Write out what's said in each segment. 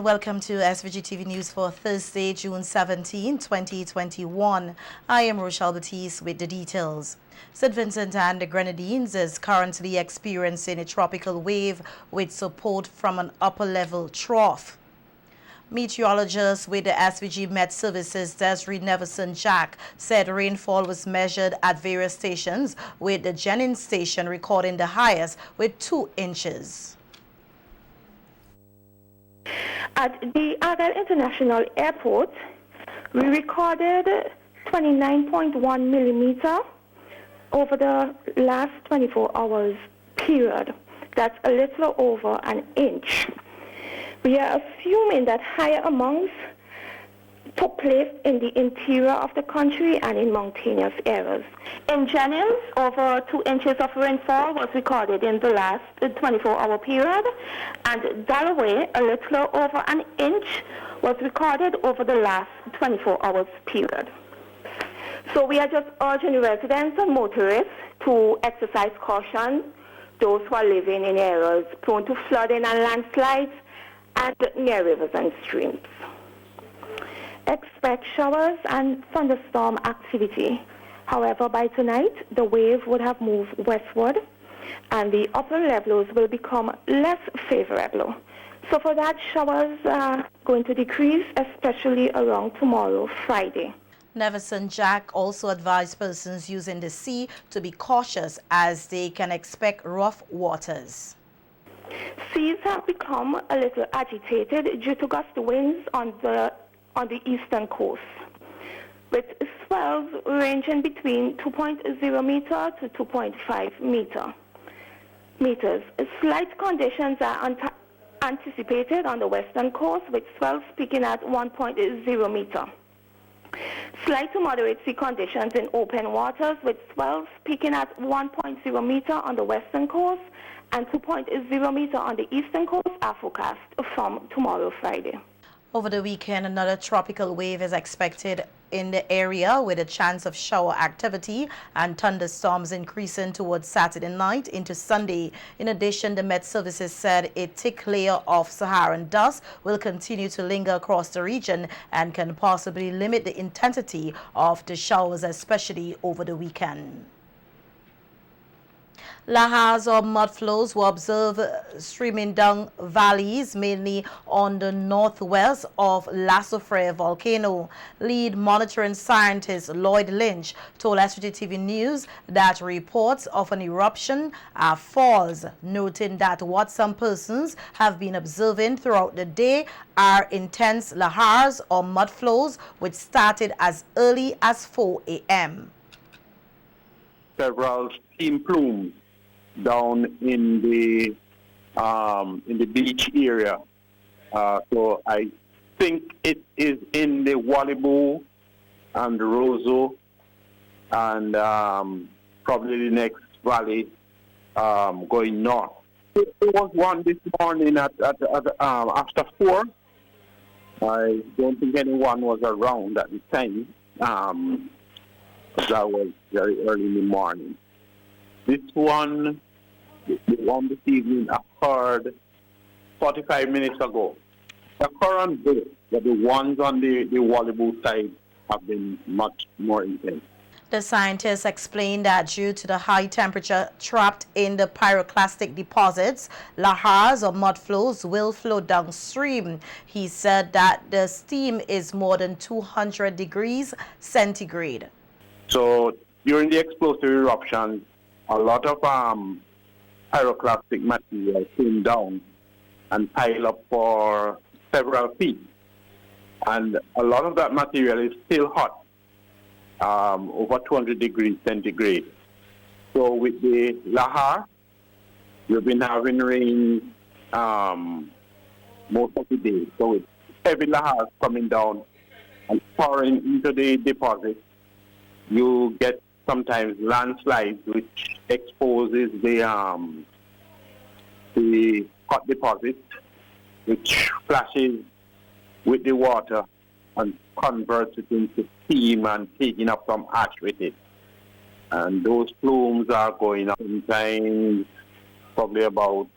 Welcome to SVG-TV News for Thursday, June 17, 2021. I am Rochelle Batiste with the details. St. Vincent and the Grenadines is currently experiencing a tropical wave with support from an upper-level trough. Meteorologists with the SVG Met Services Desiree Neverson-Jack said rainfall was measured at various stations, with the Jennings station recording the highest with 2 inches. At the Argyle International Airport, we recorded 29.1 millimeter over the last 24 hours period. That's a little over an inch. We are assuming that higher amounts took place in the interior of the country and in mountainous areas. In Jennings, over 2 inches of rainfall was recorded in the last 24-hour period, and Delaware, a little over an inch was recorded over the last 24 hours period. So we are just urging residents and motorists to exercise caution, those who are living in areas prone to flooding and landslides and near rivers and streams. Expect showers and thunderstorm activity. However, by tonight, the wave would have moved westward and the upper levels will become less favorable. So for that, showers are going to decrease, especially around tomorrow, Friday. Neverson-Jack also advised persons using the sea to be cautious as they can expect rough waters. Seas have become a little agitated due to gusty winds on the eastern coast, with swells ranging between 2.0 meter to 2.5 meters. Slight conditions are anticipated on the western coast, with swells peaking at 1.0 meter. Slight to moderate sea conditions in open waters, with swells peaking at 1.0 meter on the western coast and 2.0 meter on the eastern coast are forecast from tomorrow, Friday. Over the weekend, another tropical wave is expected in the area, with a chance of shower activity and thunderstorms increasing towards Saturday night into Sunday. In addition, the Met Services said a thick layer of Saharan dust will continue to linger across the region and can possibly limit the intensity of the showers, especially over the weekend. LAHARS or mud flows were observed streaming down valleys, mainly on the northwest of La Soufrière volcano. Lead monitoring scientist Lloyd Lynch told SVG-TV News that reports of an eruption are false, noting that what some persons have been observing throughout the day are intense LAHARS or mud flows, which started as early as 4 a.m. Several steam plumes down in the beach area. So I think it is in the Walibu and the Roseau and probably the next valley going north. There was one this morning after 4. I don't think anyone was around at the time. That was very early in the morning. This one, the one this evening, occurred 45 minutes ago. The current day, but the ones on the Walibu side have been much more intense. The scientists explained that due to the high temperature trapped in the pyroclastic deposits, LAHARS or mud flows will flow downstream. He said that the steam is more than 200 degrees centigrade. So during the explosive eruptions, a lot of pyroclastic material came down and piled up for several feet. And a lot of that material is still hot, over 200 degrees centigrade. So with the LAHAR, we've been having rain most of the day. So with heavy LAHAR coming down and pouring into the deposit, you get sometimes landslides, which exposes the hot deposit, which flashes with the water and converts it into steam and taking up some ash with it. And those plumes are going up sometimes probably about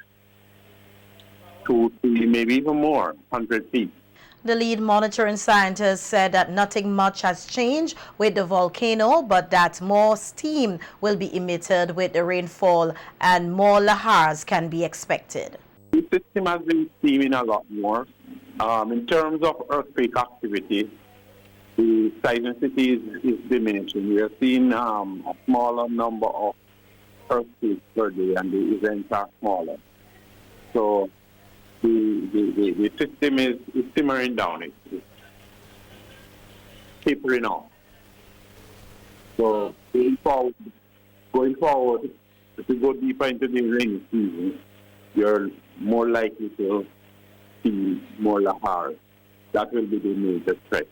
2, 3, maybe even more, 100 feet. The lead monitoring scientist said that nothing much has changed with the volcano, but that more steam will be emitted with the rainfall and more lahars can be expected. The system has been steaming a lot more. In terms of earthquake activity, the seismicity is diminishing. We are seeing a smaller number of earthquakes per day, and the events are smaller. So the system is simmering down. It's tapering off. So going forward, if we go deeper into the rainy season, you're more likely to see more lahars. That will be the major threat.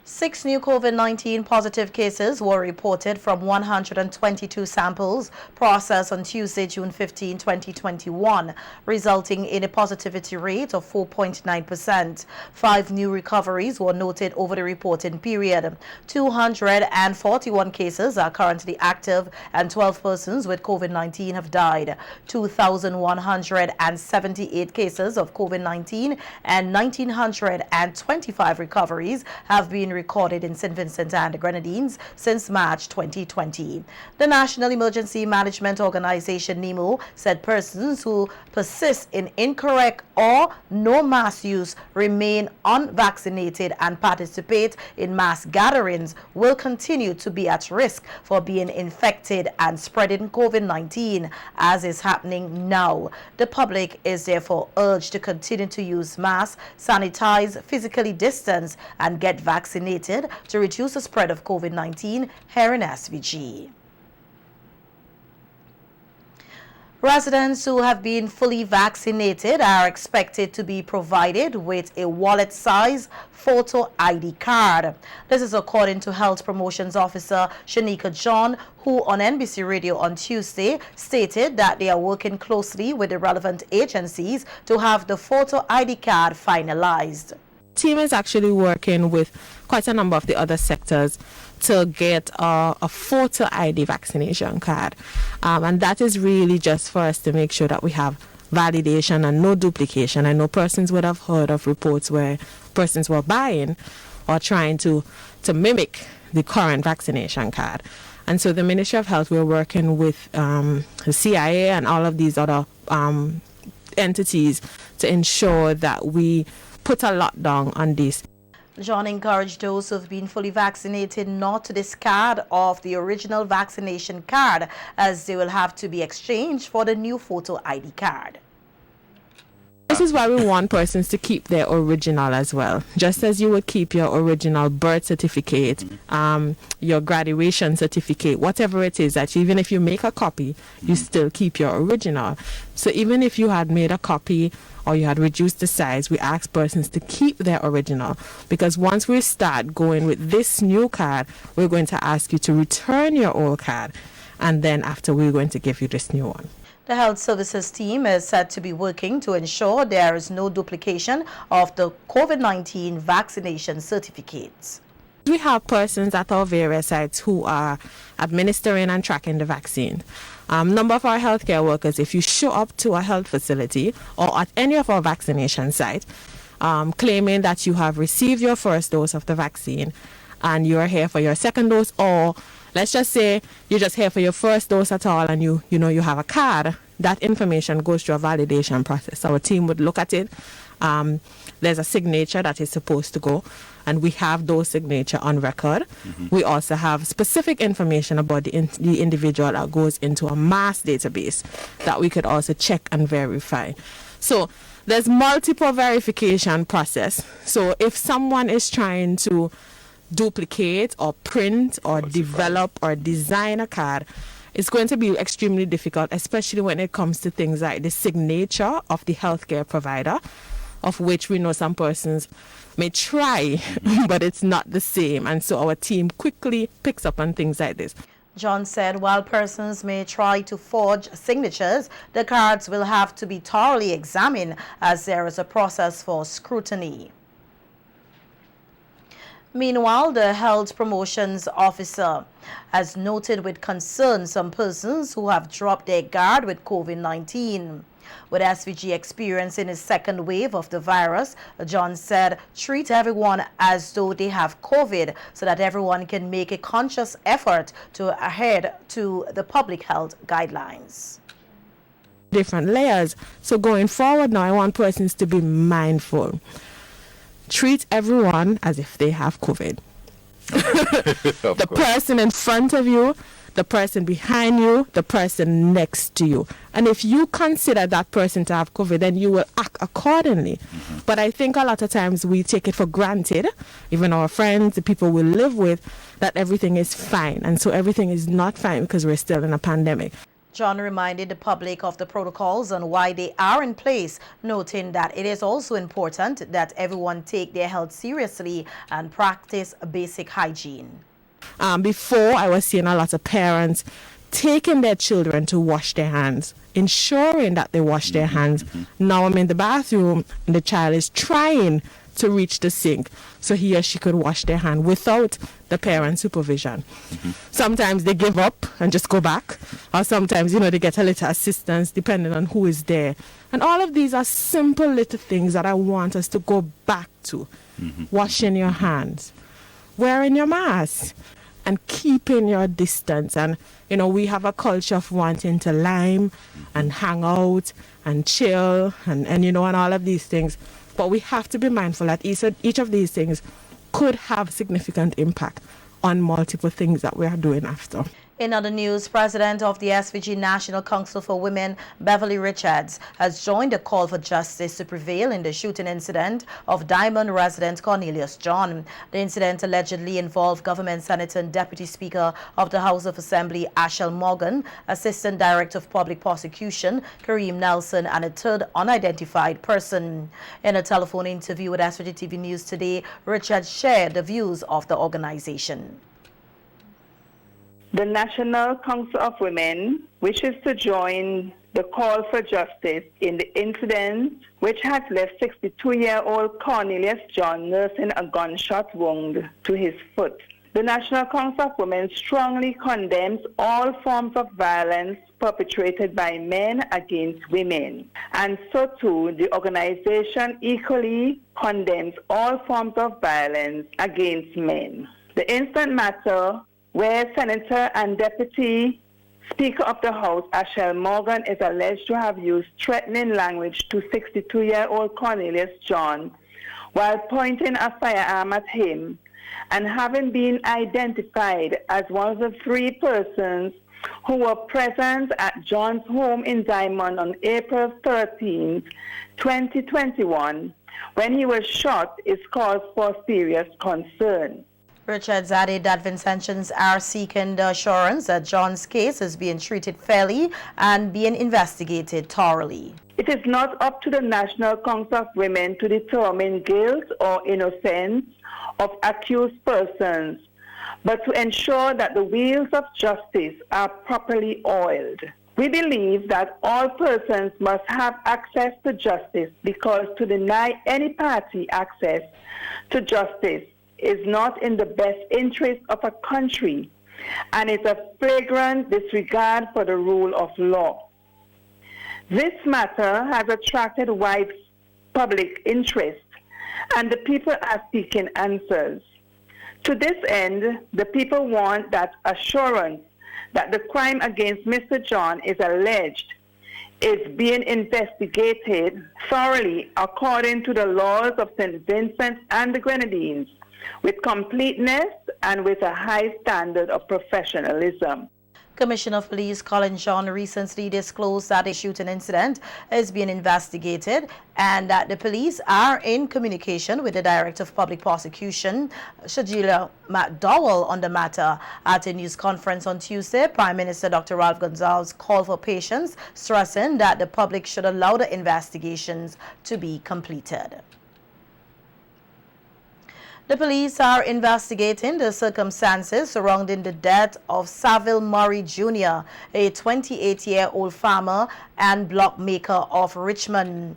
6 new COVID-19 positive cases were reported from 122 samples processed on Tuesday, June 15, 2021, resulting in a positivity rate of 4.9%. 5 new recoveries were noted over the reporting period. 241 cases are currently active and 12 persons with COVID-19 have died. 2,178 cases of COVID-19 and 1,925 recoveries have been recorded in St. Vincent and the Grenadines since March 2020. The National Emergency Management Organization, NEMO, said persons who persist in incorrect or no mask use, remain unvaccinated, and participate in mass gatherings will continue to be at risk for being infected and spreading COVID-19, as is happening now. The public is therefore urged to continue to use masks, sanitize, physically distance, and get vaccinated to reduce the spread of COVID-19 here in SVG. Residents who have been fully vaccinated are expected to be provided with a wallet-size photo ID card. This is according to Health Promotions Officer Shanika John, who on NBC Radio on Tuesday stated that they are working closely with the relevant agencies to have the photo ID card finalized. Team is actually working with quite a number of the other sectors to get a photo ID vaccination card, and that is really just for us to make sure that we have validation and no duplication. I know persons would have heard of reports where persons were buying or trying to mimic the current vaccination card, and so the Ministry of Health, we're working with the CIA and all of these other entities to ensure that we put a lockdown on this. John encouraged those who have been fully vaccinated not to discard of the original vaccination card, as they will have to be exchanged for the new photo ID card. This is why we want persons to keep their original as well. Just as you would keep your original birth certificate, your graduation certificate, whatever it is, that even if you make a copy, you still keep your original. So even if you had made a copy or you had reduced the size, we ask persons to keep their original, because once we start going with this new card, we're going to ask you to return your old card, and then after we're going to give you this new one. The Health Services team is said to be working to ensure there is no duplication of the COVID-19 vaccination certificates. We have persons at our various sites who are administering and tracking the vaccine. Number of our healthcare workers, if you show up to a health facility or at any of our vaccination sites, claiming that you have received your first dose of the vaccine and you are here for your second dose, or let's just say you're just here for your first dose at all and you have a card, that information goes through a validation process. Our team would look at it. There's a signature that is supposed to go, and we have those signatures on record. We also have specific information about the individual that goes into a mass database that we could also check and verify. So there's multiple verification process. So if someone is trying to duplicate or print or develop or design a card, it's going to be extremely difficult, especially when it comes to things like the signature of the healthcare provider, of which we know some persons may try, but it's not the same. And so our team quickly picks up on things like this. John said while persons may try to forge signatures, the cards will have to be thoroughly examined, as there is a process for scrutiny. Meanwhile, the Health Promotions Officer has noted with concern some persons who have dropped their guard with COVID-19. With SVG experiencing his second wave of the virus, John said, treat everyone as though they have COVID so that everyone can make a conscious effort to adhere to the public health guidelines. Different layers. So going forward now, I want persons to be treat everyone as if they have COVID. The person in front of you, the person behind you, the person next to you. And if you consider that person to have COVID, then you will act accordingly. But I think a lot of times we take it for granted, even our friends, the people we live with, that everything is fine. And so everything is not fine because we're still in a pandemic. John reminded the public of the protocols and why they are in place, noting that it is also important that everyone take their health seriously and practice basic hygiene. Before, I was seeing a lot of parents taking their children to wash their hands, ensuring that they wash their hands. Now I'm in the bathroom and the child is trying to reach the sink so he or she could wash their hand without the parent supervision. Sometimes they give up and just go back, or sometimes, they get a little assistance depending on who is there. And all of these are simple little things that I want us to go back to. Washing your hands, wearing your mask, and keeping your distance. And, we have a culture of wanting to lime and hang out and chill and all of these things. But we have to be mindful that each of these things could have significant impact on multiple things that we are doing after. In other news, President of the SVG National Council for Women, Beverly Richards, has joined a call for justice to prevail in the shooting incident of Diamond resident Cornelius John. The incident allegedly involved Government Senator and Deputy Speaker of the House of Assembly, Ashel Morgan, Assistant Director of Public Prosecution, Kareem Nelson, and a third unidentified person. In a telephone interview with SVG-TV News today, Richards shared the views of the organization. The National Council of Women wishes to join the call for justice in the incident which has left 62-year-old Cornelius John nursing a gunshot wound to his foot. The National Council of Women strongly condemns all forms of violence perpetrated by men against women. And so too, the organization equally condemns all forms of violence against men. The instant matter where Senator and Deputy Speaker of the House, Ashel Morgan, is alleged to have used threatening language to 62-year-old Cornelius John while pointing a firearm at him, and having been identified as one of the 3 persons who were present at John's home in Diamond on April 13, 2021, when he was shot, is cause for serious concern. Richards added that Vincentians are seeking the assurance that John's case is being treated fairly and being investigated thoroughly. It is not up to the National Council of Women to determine guilt or innocence of accused persons, but to ensure that the wheels of justice are properly oiled. We believe that all persons must have access to justice, because to deny any party access to justice is not in the best interest of a country, and is a flagrant disregard for the rule of law. This matter has attracted wide public interest, and the people are seeking answers. To this end, the people want that assurance that the crime against Mr. John is alleged is being investigated thoroughly according to the laws of St. Vincent and the Grenadines, with completeness and with a high standard of professionalism. Commissioner of Police Colin John recently disclosed that a shooting incident is being investigated and that the police are in communication with the Director of Public Prosecution, Shajila McDowell, on the matter. At a news conference on Tuesday, Prime Minister Dr. Ralph Gonsalves called for patience, stressing that the public should allow the investigations to be completed. The police are investigating the circumstances surrounding the death of Saville Murray Jr., a 28-year-old farmer and block maker of Richmond.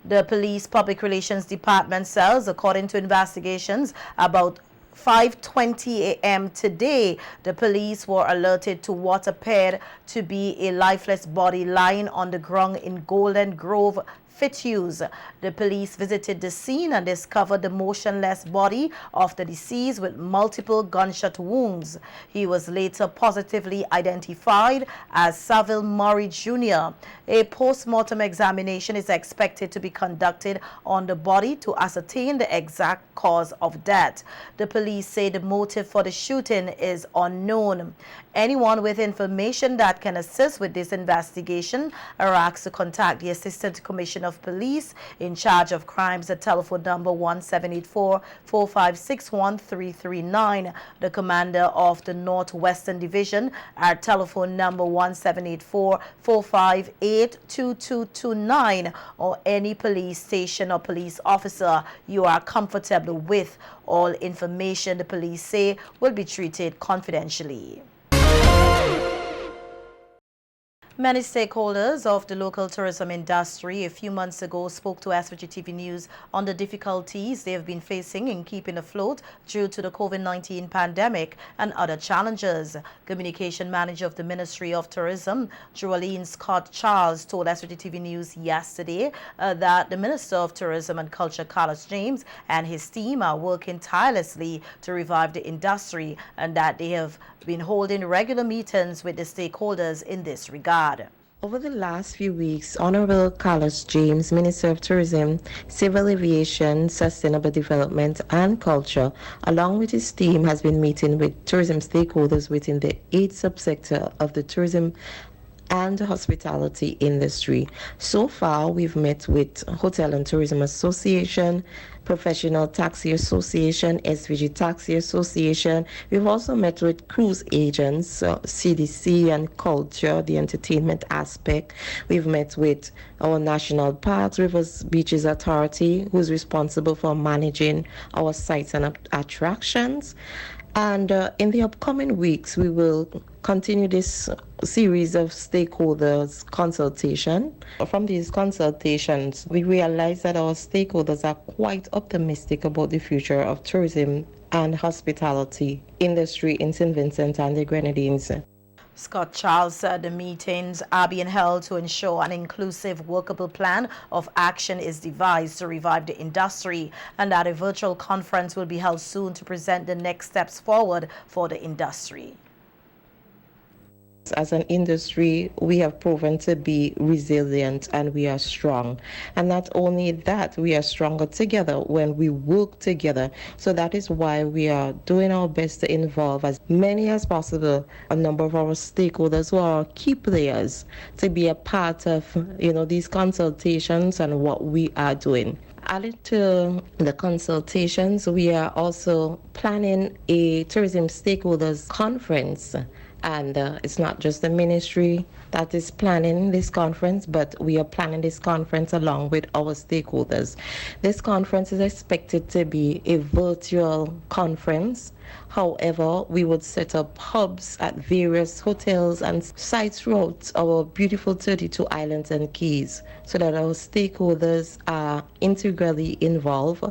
The police public relations department says, according to investigations, about 5:20 a.m. today, the police were alerted to what appeared to be a lifeless body lying on the ground in Golden Grove, Fitzhugh. The police visited the scene and discovered the motionless body of the deceased with multiple gunshot wounds. He was later positively identified as Saville Murray Jr. A post-mortem examination is expected to be conducted on the body to ascertain the exact cause of death. The police say the motive for the shooting is unknown. Anyone with information that can assist with this investigation are asked to contact the Assistant Commissioner of Police in charge of crimes at telephone number 1-784-456-1339, the commander of the Northwestern Division at telephone number 1-784-458-2229, or any police station or police officer you are comfortable with. All information, the police say, will be treated confidentially. Many stakeholders of the local tourism industry a few months ago spoke to SVG-TV News on the difficulties they have been facing in keeping afloat due to the COVID-19 pandemic and other challenges. Communication Manager of the Ministry of Tourism, Joaline Scott Charles, told SVG-TV News yesterday that the Minister of Tourism and Culture, Carlos James, and his team are working tirelessly to revive the industry and that they have been holding regular meetings with the stakeholders in this regard. Over the last few weeks, Honorable Carlos James, Minister of Tourism, Civil Aviation, Sustainable Development and Culture, along with his team, has been meeting with tourism stakeholders within the 8th subsector of the tourism and hospitality industry. So far, we've met with Hotel and Tourism Association, Professional Taxi Association, SVG Taxi Association. We've also met with cruise agents, CDC and culture, the entertainment aspect. We've met with our National Parks, Rivers, Beaches Authority, who's responsible for managing our sites and attractions. And in the upcoming weeks, we will continue this series of stakeholders consultation. From these consultations, we realize that our stakeholders are quite optimistic about the future of tourism and hospitality industry in St. Vincent and the Grenadines. Scott Charles said the meetings are being held to ensure an inclusive, workable plan of action is devised to revive the industry, and that a virtual conference will be held soon to present the next steps forward for the industry. As an industry, we have proven to be resilient and we are strong. And not only that, we are stronger together when we work together. So that is why we are doing our best to involve as many as possible, a number of our stakeholders who are key players, to be a part of, these consultations and what we are doing. Added to the consultations, we are also planning a tourism stakeholders conference. And it's not just the ministry that is planning this conference, but we are planning this conference along with our stakeholders. This conference is expected to be a virtual conference. However, we would set up hubs at various hotels and sites throughout our beautiful 32 islands and keys so that our stakeholders are integrally involved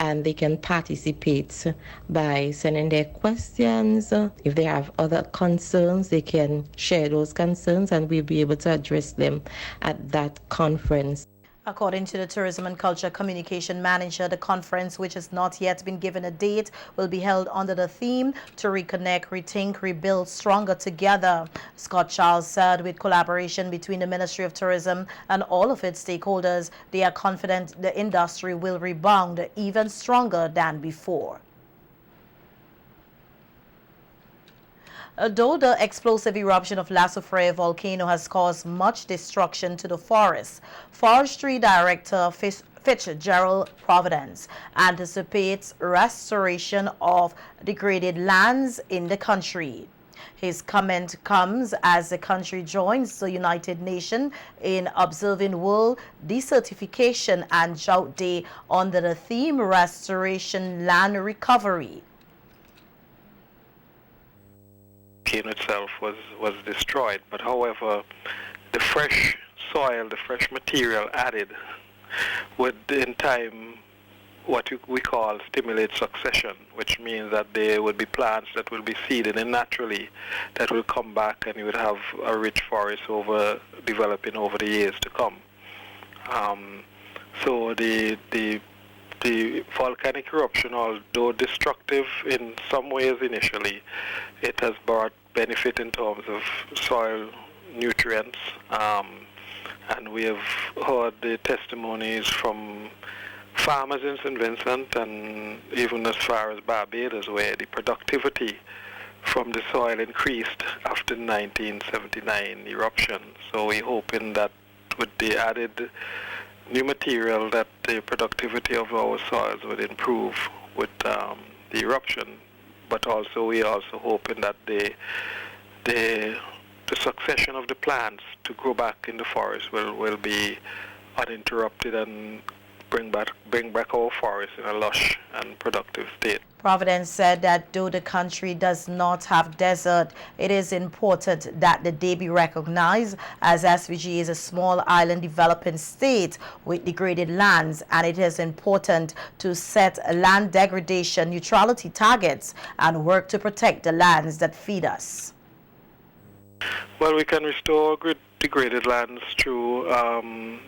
and they can participate by sending their questions. If they have other concerns, they can share those concerns and we'll be able to address them at that conference. According to the Tourism and Culture Communication Manager, the conference, which has not yet been given a date, will be held under the theme to reconnect, rethink, rebuild stronger together. Scott Charles said with collaboration between the Ministry of Tourism and all of its stakeholders, they are confident the industry will rebound even stronger than before. Though the explosive eruption of La Soufrière volcano has caused much destruction to the forest, Forestry Director Fitzgerald Providence anticipates restoration of degraded lands in the country. His comment comes as the country joins the United Nations in observing World Desertification and Drought Day under the theme Restoration Land Recovery. The volcano itself was destroyed, but however, the fresh soil, the fresh material added would in time what we call stimulate succession, which means that there would be plants that will be seeded in naturally that will come back, and you would have a rich forest developing over the years to come. So the volcanic eruption, although destructive in some ways initially, it has brought benefit in terms of soil nutrients, and we have heard the testimonies from farmers in St. Vincent and even as far as Barbados, where the productivity from the soil increased after the 1979 eruption. So we're hoping that with the added new material that the productivity of our soils would improve with the eruption. But also we also hoping that the succession of the plants to grow back in the forest will be uninterrupted and bring back our forest in a lush and productive state. Providence said that though the country does not have desert, it is important that the day be recognized, as SVG is a small island developing state with degraded lands, and it is important to set land degradation neutrality targets and work to protect the lands that feed us. Well, we can restore degraded lands through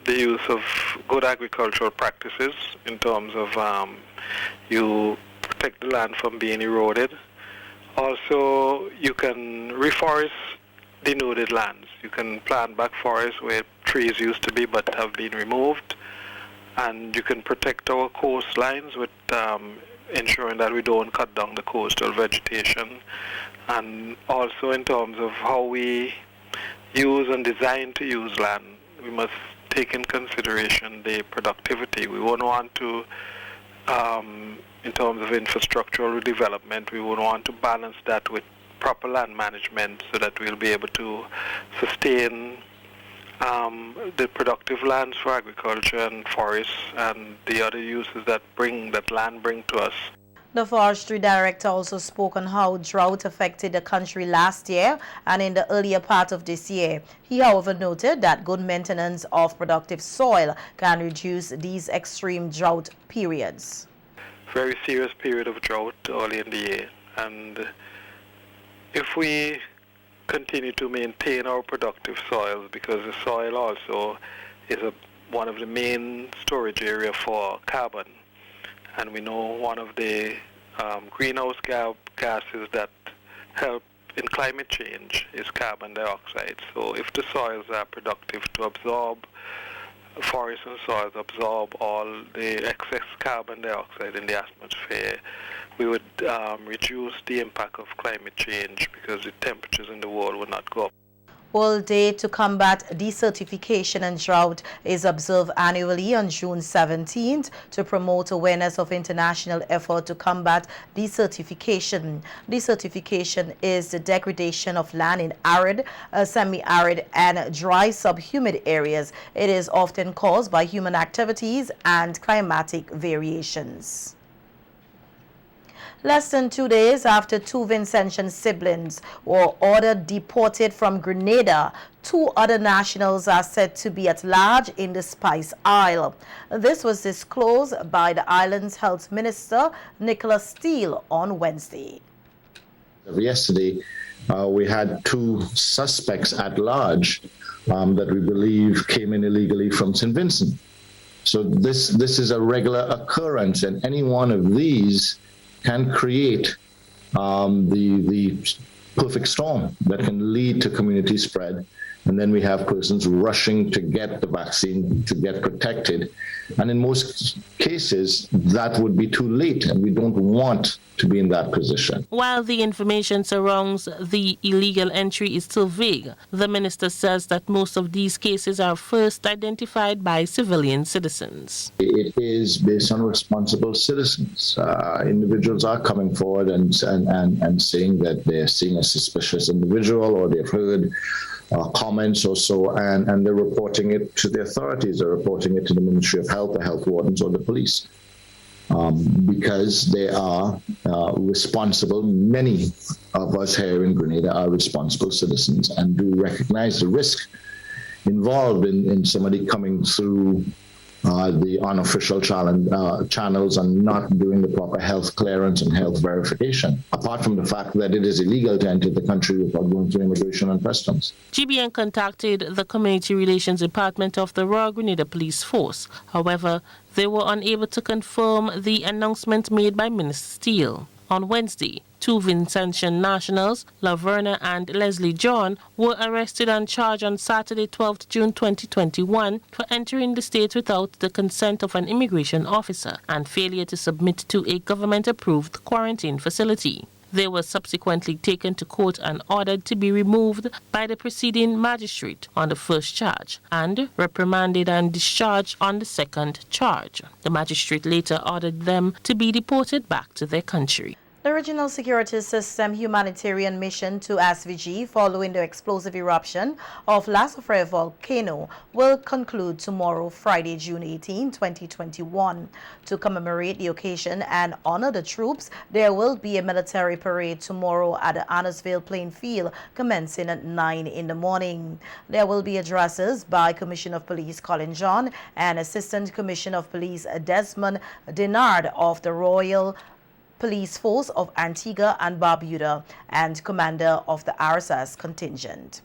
the use of good agricultural practices in terms of you protect the land from being eroded. Also, you can reforest denuded lands. You can plant back forests where trees used to be but have been removed. And you can protect our coastlines with ensuring that we don't cut down the coastal vegetation. And also in terms of how we use and design to use land, we must take in consideration the productivity. We won't want to, in terms of infrastructural development, we would want to balance that with proper land management so that we'll be able to sustain the productive lands for agriculture and forests and the other uses that land bring to us. The forestry director also spoke on how drought affected the country last year and in the earlier part of this year. He, however, noted that good maintenance of productive soil can reduce these extreme drought periods. Very serious period of drought early in the year, and if we continue to maintain our productive soils, because the soil also is one of the main storage area for carbon. And we know one of the greenhouse gases that help in climate change is carbon dioxide. So if the soils are productive to absorb, forests and soils absorb all the excess carbon dioxide in the atmosphere, we would reduce the impact of climate change because the temperatures in the world would not go up. World Day to Combat Desertification and Drought is observed annually on June 17th to promote awareness of international effort to combat desertification. Desertification is the degradation of land in arid, semi-arid and dry subhumid areas. It is often caused by human activities and climatic variations. Less than 2 days after two Vincentian siblings were ordered deported from Grenada, two other nationals are said to be at large in the Spice Isle. This was disclosed by the island's health minister, Nicholas Steele, on Wednesday. Yesterday, we had two suspects at large that we believe came in illegally from St. Vincent. So this is a regular occurrence, and any one of these can create the perfect storm that can lead to community spread. And then we have persons rushing to get the vaccine, to get protected. And in most cases, that would be too late, and we don't want to be in that position. While the information surrounds the illegal entry is still vague, the minister says that most of these cases are first identified by civilian citizens. It is based on responsible citizens. Individuals are coming forward and saying that they're seeing a suspicious individual, or they've heard comments or so, and they're reporting it to the authorities. They're reporting it to the Ministry of Health, the health wardens, or the police, because they are responsible. Many of us here in Grenada are responsible citizens and do recognize the risk involved in somebody coming through the unofficial channels and not doing the proper health clearance and health verification, apart from the fact that it is illegal to enter the country without going through immigration and customs. GBN contacted the Community Relations Department of the Royal Grenada Police Force. However, they were unable to confirm the announcement made by Minister Steele. On Wednesday, 2 Vincentian nationals, Laverna and Leslie John, were arrested and charged on Saturday, 12 June 2021 for entering the state without the consent of an immigration officer and failure to submit to a government-approved quarantine facility. They were subsequently taken to court and ordered to be removed by the preceding magistrate on the first charge and reprimanded and discharged on the second charge. The magistrate later ordered them to be deported back to their country. The Regional Security System humanitarian mission to SVG following the explosive eruption of La Soufrière volcano will conclude tomorrow, Friday, June 18, 2021. To commemorate the occasion and honor the troops, there will be a military parade tomorrow at the Annisville Plain Field commencing at 9 in the morning. There will be addresses by Commissioner of Police Colin John and Assistant Commissioner of Police Desmond Denard of the Royal Police Force of Antigua and Barbuda and commander of the RSS contingent.